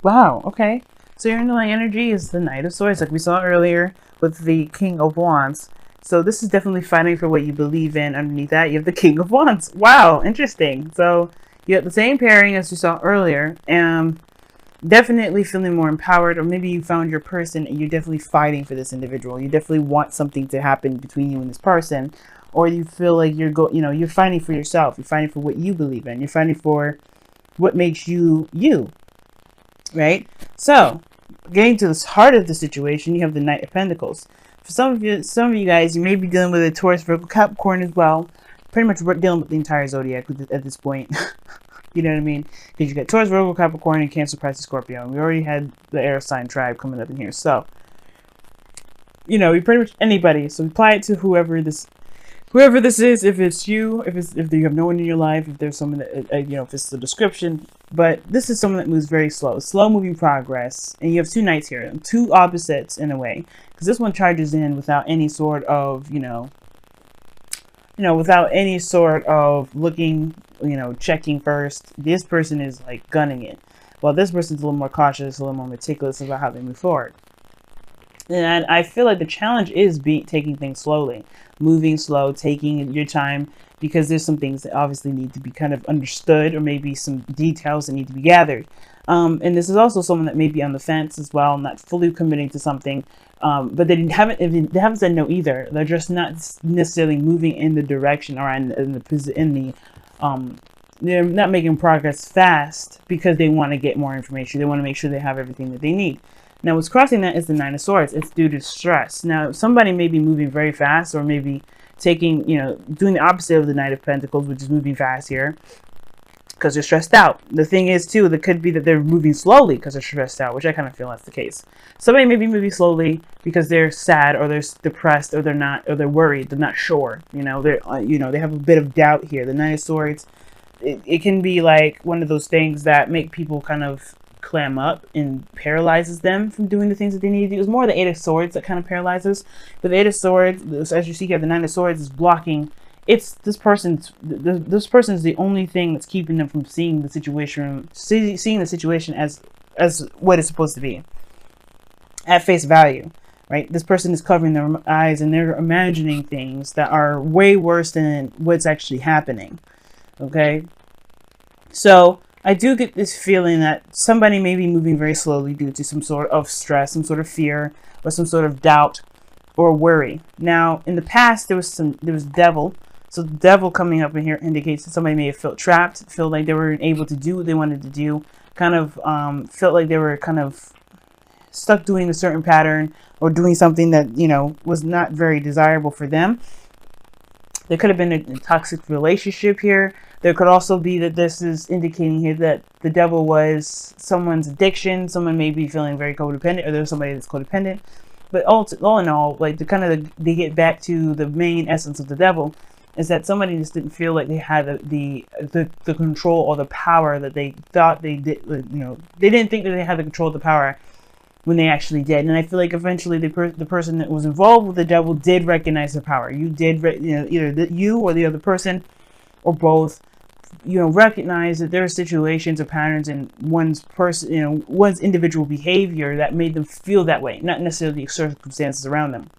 Wow, okay. So your underlying energy is the Knight of Swords, like we saw earlier with the King of Wands. So this is definitely fighting for what you believe in. Underneath that, you have the King of Wands. Wow, interesting. So you have the same pairing as you saw earlier. Definitely feeling more empowered, or maybe you found your person and you're definitely fighting for this individual. You definitely want something to happen between you and this person, or you feel like you're fighting for yourself. You're fighting for what you believe in. You're fighting for what makes you you, right? So, getting to the heart of the situation, you have the Knight of Pentacles. For some of you guys, you may be dealing with a Taurus, Virgo, Capricorn as well. Pretty much we're dealing with the entire zodiac at this point. You know what I mean? Because you got Taurus, Virgo, Capricorn, and Cancer, Pisces, Scorpio. And we already had the air sign tribe coming up in here. So, you know, you pretty much anybody. So apply it to whoever this is. If it's you, if you have no one in your life, if there's someone that if it's the description. But this is someone that moves very slow moving progress. And you have two knights here, two opposites in a way, because this one charges in without any sort of without any sort of looking, checking first. This person is like gunning it, while this person's a little more cautious, a little more meticulous about how they move forward. And I feel like the challenge is taking things slowly, moving slow, taking your time, because there's some things that obviously need to be kind of understood, or maybe some details that need to be gathered. And this is also someone that may be on the fence as well, not fully committing to something, but they haven't said no either. They're just not necessarily moving in the direction, or they're not making progress fast because they want to get more information. They want to make sure they have everything that they need. Now, what's crossing that is the Nine of Swords. It's due to stress. Now, somebody may be moving very fast, or maybe doing the opposite of the Knight of Pentacles, which is moving fast here, because they're stressed out. The thing is, too, that could be that they're moving slowly because they're stressed out, which I kind of feel that's the case. Somebody may be moving slowly because they're sad, or they're depressed, or they're worried. They're not sure. They have a bit of doubt here. The Nine of Swords, it can be like one of those things that make people kind of clam up and paralyzes them from doing the things that they need to do. It's more the Eight of Swords that kind of paralyzes. But the Eight of Swords, as you see here, the Nine of Swords is blocking. It's this person's the only thing that's keeping them from seeing the situation as what it's supposed to be at face value, right? This person is covering their eyes and they're imagining things that are way worse than what's actually happening. Okay, so I do get this feeling that somebody may be moving very slowly due to some sort of stress, some sort of fear, or some sort of doubt or worry. Now, in the past, there was devil. So the devil coming up in here indicates that somebody may have felt trapped, felt like they weren't able to do what they wanted to do, kind of felt like they were kind of stuck doing a certain pattern, or doing something that, was not very desirable for them. There could have been a toxic relationship here. There could also be that this is indicating here that the devil was someone's addiction. Someone may be feeling very codependent, or there's somebody that's codependent. But all in all, like they get back to the main essence of the devil, is that somebody just didn't feel like they had the control or the power that they thought they did. They didn't think that they had the control of the power when they actually did. And I feel like eventually the person that was involved with the devil did recognize the power. You did, either you or the other person, or both, recognize that there are situations or patterns in one's individual behavior that made them feel that way, not necessarily the circumstances around them.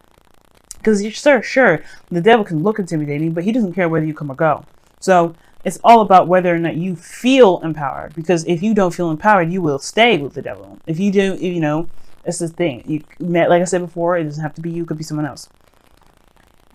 Because you're sure, the devil can look intimidating, but he doesn't care whether you come or go. So it's all about whether or not you feel empowered. Because if you don't feel empowered, you will stay with the devil. If you do, it's the thing. Like I said before, it doesn't have to be you, it could be someone else.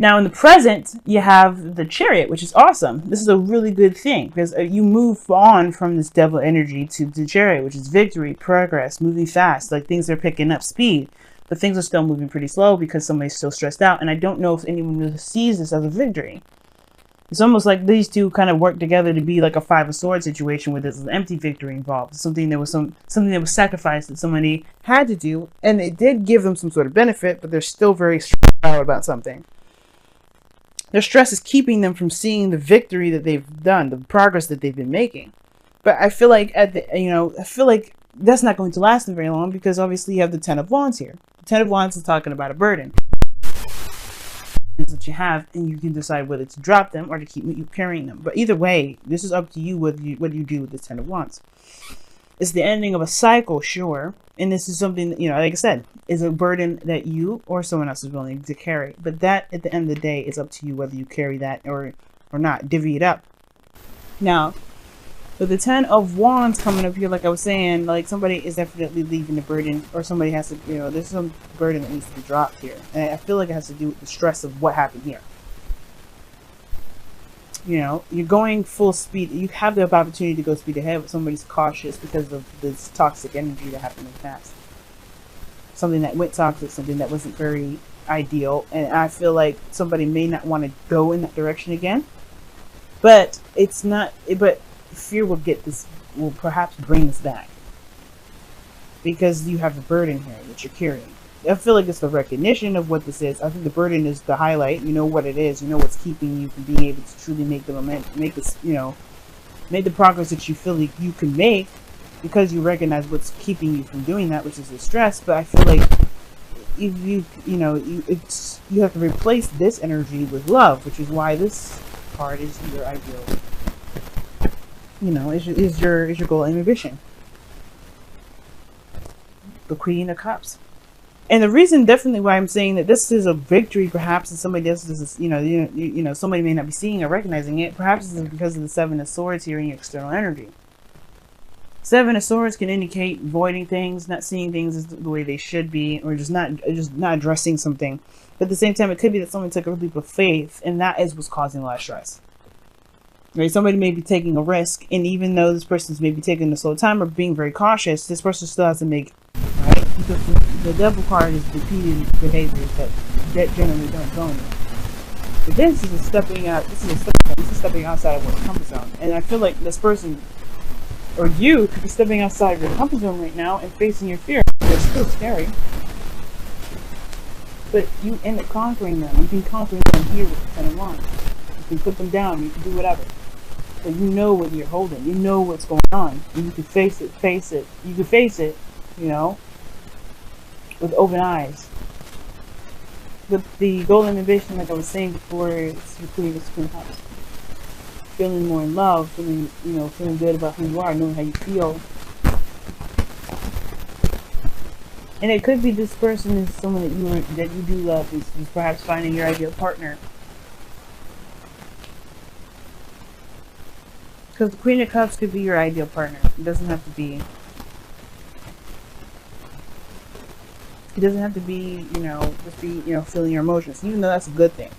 Now, in the present, you have the Chariot, which is awesome. This is a really good thing, because you move on from this devil energy to the Chariot, which is victory, progress, moving fast. Like, things are picking up speed, but things are still moving pretty slow because somebody's still stressed out. And I don't know if anyone really sees this as a victory. It's almost like these two kind of work together to be like a Five of Swords situation where there's an empty victory involved. Something that was sacrificed that somebody had to do, and it did give them some sort of benefit, but they're still very stressed out about something. Their stress is keeping them from seeing the victory that they've done, the progress that they've been making. But I feel like that's not going to last them very long, because obviously you have the Ten of Wands here. The Ten of Wands is talking about a burden that you have, and you can decide whether to drop them or to keep you carrying them. But either way, this is up to you what you do with the Ten of Wands. It's the ending of a cycle, sure. And this is something that, like I said, is a burden that you or someone else is willing to carry. But that, at the end of the day, is up to you whether you carry that or not. Divvy it up. Now, with the 10 of Wands coming up here, like I was saying, like somebody is definitely leaving the burden, or somebody has to, there's some burden that needs to be dropped here. And I feel like it has to do with the stress of what happened here. You're going full speed. You have the opportunity to go speed ahead, but somebody's cautious because of this toxic energy that happened in the past. Something that went toxic, something that wasn't very ideal. And I feel like somebody may not want to go in that direction again. But it's not, but fear will perhaps bring us back. Because you have the burden here that you're carrying. I feel like it's the recognition of what this is. I think the burden is the highlight. You know what it is. You know what's keeping you from being able to truly make the momentum, make this, make the progress that you feel like you can make, because you recognize what's keeping you from doing that, which is the stress. But I feel like if you have to replace this energy with love, which is why this card is your ideal. Is your goal and ambition. The Queen of Cups. And the reason definitely why I'm saying that this is a victory, perhaps, and somebody else is, somebody may not be seeing or recognizing it, perhaps it's because of the 7 of Swords here in your external energy. 7 of Swords can indicate voiding things, not seeing things as the way they should be, or just not addressing something. But at the same time, it could be that someone took a leap of faith, and that is what's causing a lot of stress. Right? Somebody may be taking a risk, and even though this person's maybe taking a slow time or being very cautious, this person still has to make, right? Because the Devil card is repeated behaviors that generally don't go anywhere. But this is stepping outside of your comfort zone. And I feel like this person, or you, could be stepping outside of your comfort zone right now and facing your fear. It's still scary. But you end up conquering them. You can conquer them here with the 10 of Wands. You can put them down. You can do whatever. But you know what you're holding. You know what's going on. And you can face it. You can face it, with open eyes. With the golden ambition, like I was saying before, it's Queen of Cups. Feeling more in love, feeling good about who you are, knowing how you feel. And it could be this person is someone that you do love, is perhaps finding your ideal partner. Because the Queen of Cups could be your ideal partner. It doesn't have to be. It doesn't have to be, just be, feeling your emotions. Even though that's a good thing.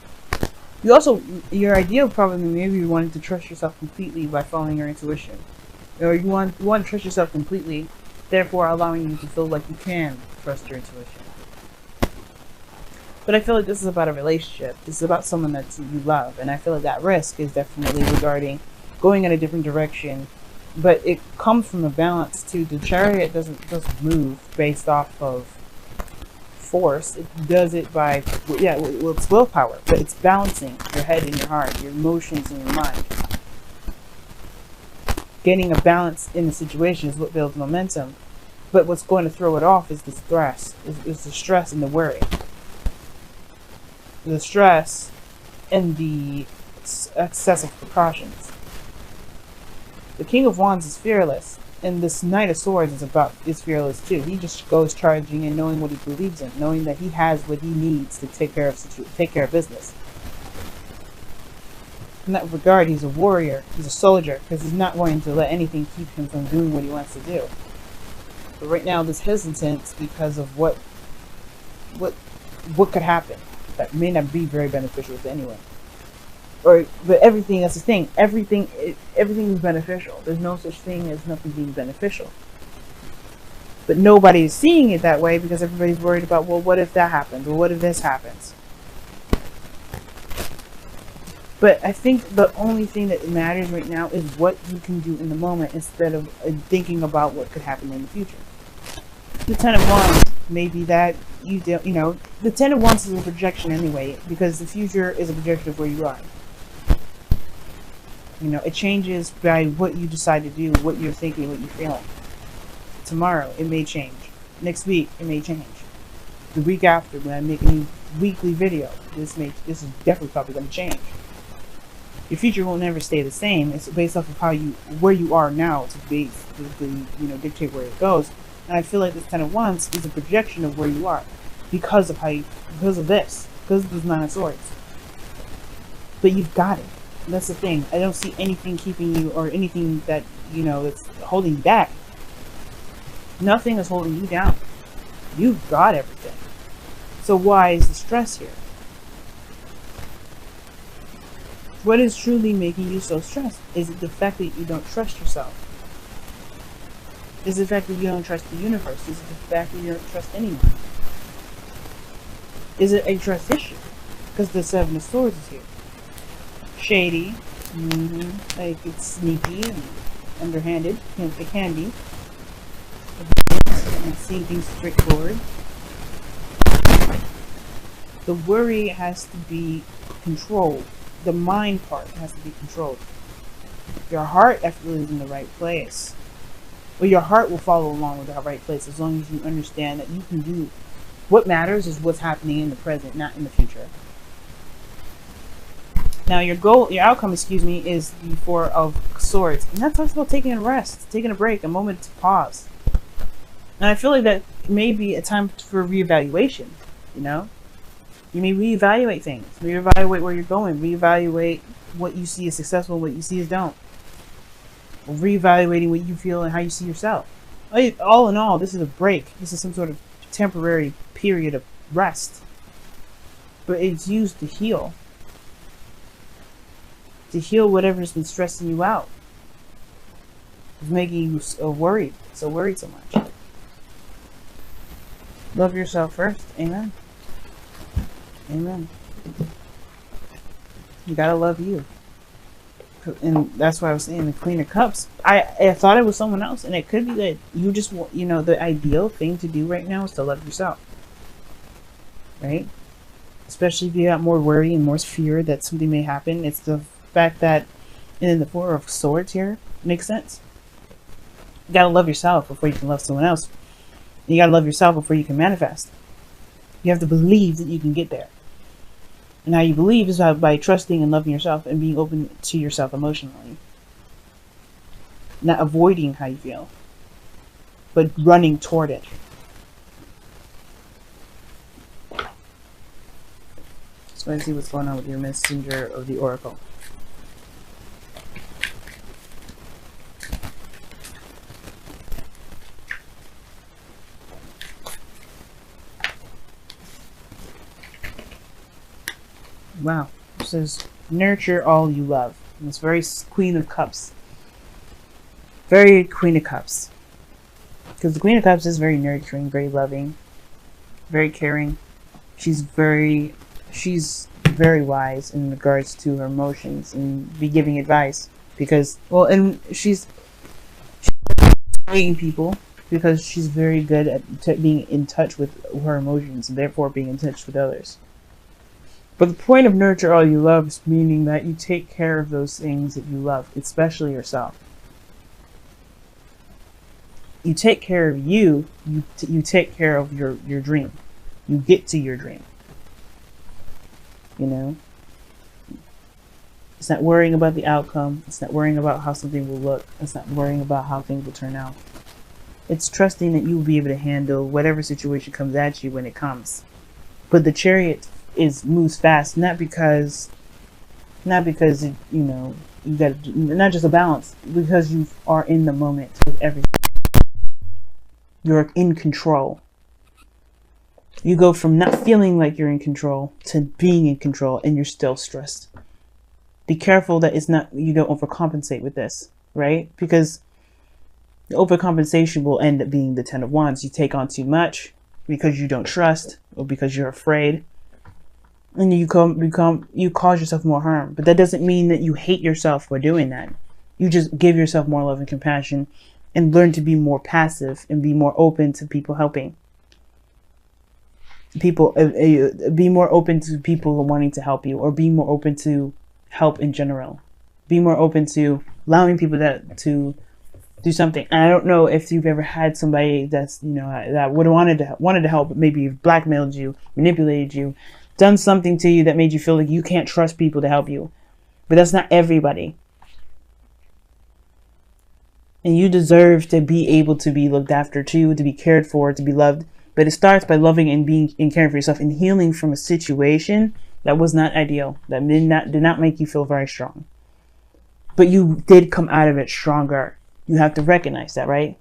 You also, your ideal probably maybe you wanted to trust yourself completely by following your intuition. Or you want to trust yourself completely, therefore allowing you to feel like you can trust your intuition. But I feel like this is about a relationship. This is about someone that you love. And I feel like that risk is definitely regarding going in a different direction. But it comes from a balance too. The Chariot doesn't move based off of force. It does it by, it's willpower. But it's balancing your head and your heart, your emotions and your mind. Getting a balance in the situation is what builds momentum. But what's going to throw it off is the stress. Is the stress and the worry. The stress and the excessive precautions. The King of Wands is fearless, and this Knight of Swords is fearless too. He just goes charging in, knowing what he believes in, knowing that he has what he needs to take care of business. In that regard, he's a warrior. He's a soldier, because he's not going to let anything keep him from doing what he wants to do. But right now, this hesitance because of what could happen that may not be very beneficial to anyone. But everything, that's the thing. Everything is beneficial. There's no such thing as nothing being beneficial. But nobody is seeing it that way because everybody's worried about, well, what if that happens? Or what if this happens? But I think the only thing that matters right now is what you can do in the moment instead of thinking about what could happen in the future. The 10 of Wands may be that the 10 of Wands is a projection anyway, because the future is a projection of where you are. It changes by what you decide to do, what you're thinking, what you're feeling. Tomorrow, it may change. Next week, it may change. The week after, when I make a new weekly video, this is definitely probably going to change. Your future will never stay the same. It's based off of where you are now to dictate where it goes. And I feel like this 10 of Wands is a projection of where you are because of because of this 9 of Swords. But you've got it. And that's the thing. I don't see anything keeping you, or anything that that's holding you back. Nothing is holding you down. You've got everything. So why is the stress here? What is truly making you so stressed? Is it the fact that you don't trust yourself? Is it the fact that you don't trust the universe? Is it the fact that you don't trust anyone? Is it a trust issue? Because the 7 of Swords is here. Shady. Like it's sneaky and underhanded. It can be. And seeing things straightforward. The worry has to be controlled. The mind part has to be controlled. Your heart definitely is in the right place. Well, your heart will follow along with the right place as long as you understand that you can do. What matters is what's happening in the present, not in the future. Now, your outcome, is the 4 of Swords. And that talks about taking a rest, taking a break, a moment to pause. And I feel like that may be a time for reevaluation, You may reevaluate things, reevaluate where you're going, reevaluate what you see as successful and what you see as don't. Or reevaluating what you feel and how you see yourself. All in all, this is a break. This is some sort of temporary period of rest. But it's used to heal. To heal whatever's been stressing you out. It's making you so worried so much. Love yourself first. Amen. Amen. You gotta love you. And that's why I was saying the Queen of Cups. I thought it was someone else, and it could be that you just want, the ideal thing to do right now is to love yourself. Right? Especially if you got more worry and more fear that something may happen. It's the fact that, and then the 4 of Swords here makes sense. You gotta love yourself before you can love someone else. You gotta love yourself before you can manifest. You have to believe that you can get there. And how you believe is by trusting and loving yourself and being open to yourself emotionally. Not avoiding how you feel, but running toward it. So let's see what's going on with your messenger of the Oracle. Wow. It says, nurture all you love. And it's very Queen of Cups. Very Queen of Cups. Because the Queen of Cups is very nurturing, very loving, very caring. She's very wise in regards to her emotions and be giving advice. Because, well, and she's studying people because she's very good at being in touch with her emotions and therefore being in touch with others. But the point of nurture all you love is meaning that you take care of those things that you love, especially yourself. You take care of you, you take care of your dream. You get to your dream. It's not worrying about the outcome. It's not worrying about how something will look. It's not worrying about how things will turn out. It's trusting that you will be able to handle whatever situation comes at you when it comes. But the Chariot moves fast, not because you got not just a balance, because you are in the moment with everything. You're in control. You go from not feeling like you're in control to being in control, and you're still stressed. Be careful that you don't overcompensate with this, right? Because the overcompensation will end up being the 10 of Wands. You take on too much because you don't trust or because you're afraid. And you cause yourself more harm. But that doesn't mean that you hate yourself for doing that. You just give yourself more love and compassion and learn to be more passive and be more open to people helping. Be more open to people wanting to help you, or be more open to help in general. Be more open to allowing people to do something. And I don't know if you've ever had somebody that's, that would have wanted to help, but maybe blackmailed you, manipulated you, done something to you that made you feel like you can't trust people to help you. But that's not everybody. And you deserve to be able to be looked after too, to be cared for, to be loved. But it starts by loving and being and caring for yourself and healing from a situation that was not ideal, that did not make you feel very strong. But you did come out of it stronger. You have to recognize that, right?